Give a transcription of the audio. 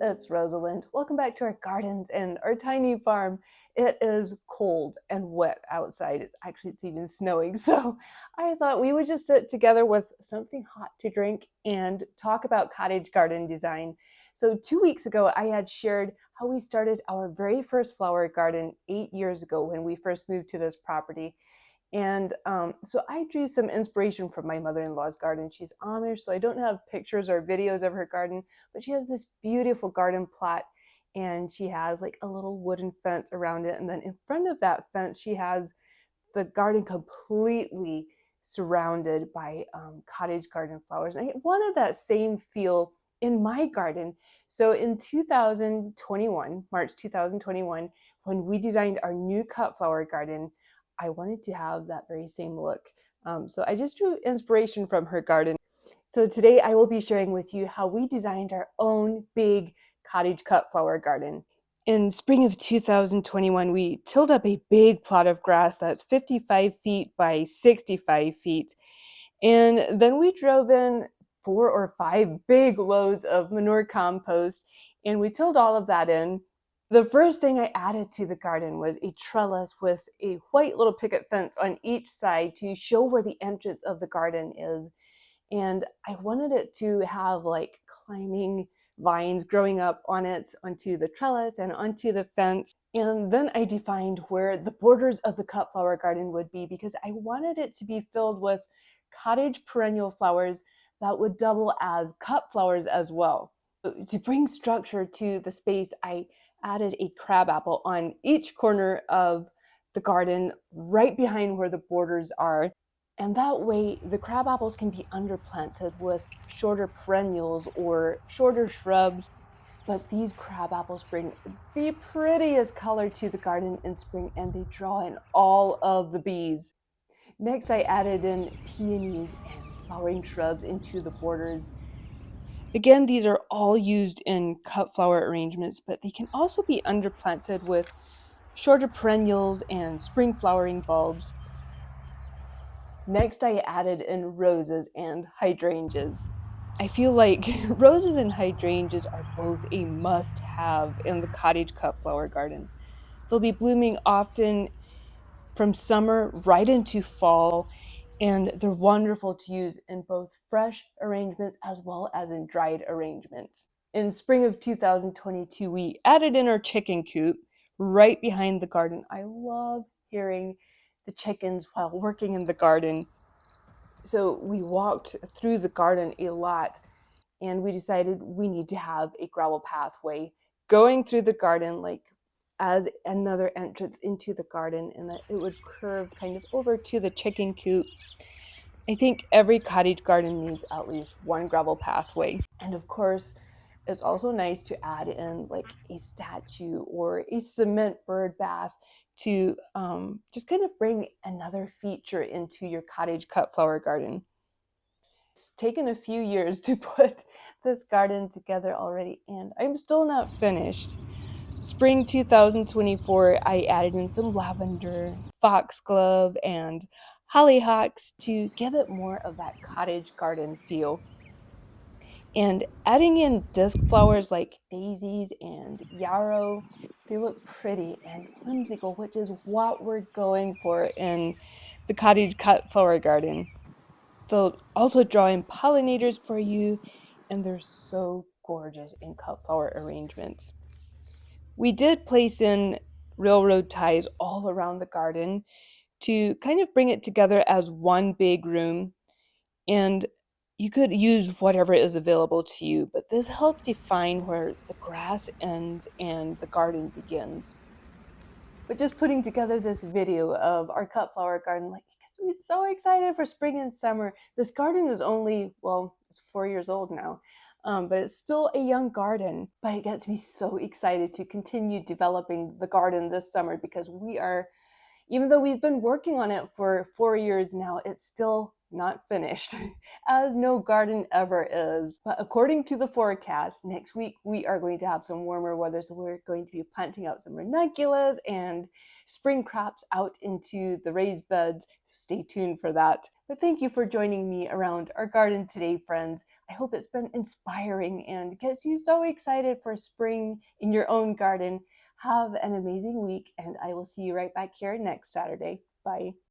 it's Rosalind. Welcome back to our gardens and our tiny farm. It is cold and wet outside. It's even snowing. So I thought we would just sit together with something hot to drink and talk about cottage garden design. So 2 weeks ago, I had shared how we started our very first flower garden 8 years ago when we first moved to this property. And so I drew some inspiration from my mother-in-law's garden. She's Amish, so I don't have pictures or videos of her garden, but she has this beautiful garden plot, and she has like a little wooden fence around it. And then in front of that fence, she has the garden completely surrounded by cottage garden flowers. And I wanted that same feel in my garden. So in 2021, March 2021, when we designed our new cut flower garden, I wanted to have that very same look. So I just drew inspiration from her garden. So today I will be sharing with you how we designed our own big cottage cut flower garden. In spring of 2021, we tilled up a big plot of grass that's 55 feet by 65 feet. And then we drove in 4 or 5 big loads of manure compost, and we tilled all of that in. The first thing I added to the garden was a trellis with a white little picket fence on each side to show where the entrance of the garden is. And I wanted it to have like climbing vines growing up on it, onto the trellis and onto the fence. And then I defined where the borders of the cut flower garden would be, because I wanted it to be filled with cottage perennial flowers that would double as cut flowers as well. To bring structure to the space, I added a crabapple on each corner of the garden right behind where the borders are. And that way the crabapples can be underplanted with shorter perennials or shorter shrubs. But these crabapples bring the prettiest color to the garden in spring, and they draw in all of the bees. Next, I added in peonies and flowering shrubs into the borders. Again, these are all used in cut flower arrangements, but they can also be underplanted with shorter perennials and spring flowering bulbs. Next, I added in roses and hydrangeas. I feel like roses and hydrangeas are both a must-have in the cottage cut flower garden. They'll be blooming often from summer right into fall, and they're wonderful to use in both fresh arrangements as well as in dried arrangements. In spring of 2022, we added in our chicken coop right behind the garden. I love hearing the chickens while working in the garden. So we walked through the garden a lot, and we decided we need to have a gravel pathway going through the garden, like as another entrance into the garden, and that it would curve kind of over to the chicken coop. I think every cottage garden needs at least one gravel pathway. And of course, it's also nice to add in like a statue or a cement bird bath to just kind of bring another feature into your cottage cut flower garden. It's taken a few years to put this garden together already, and I'm still not finished. Spring 2024, I added in some lavender, foxglove, and hollyhocks to give it more of that cottage garden feel. And adding in disc flowers like daisies and yarrow, they look pretty and whimsical, which is what we're going for in the cottage cut flower garden. They'll also draw in pollinators for you, and they're so gorgeous in cut flower arrangements. We did place in railroad ties all around the garden to kind of bring it together as one big room, and you could use whatever is available to you, but this helps define where the grass ends and the garden begins. But just putting together this video of our cut flower garden, like, it gets me so excited for spring and summer. This garden is only, well, it's 4 years old now, but it's still a young garden. But it gets me so excited to continue developing the garden this summer, because we are, even though we've been working on it for 4 years now, it's still not finished, as no garden ever is. But according to the forecast, next week we are going to have some warmer weather, so we're going to be planting out some ranunculus and spring crops out into the raised beds. So stay tuned for that. But thank you for joining me around our garden today, friends. I hope it's been inspiring and gets you so excited for spring in your own garden. Have an amazing week, and I will see you right back here next Saturday. Bye.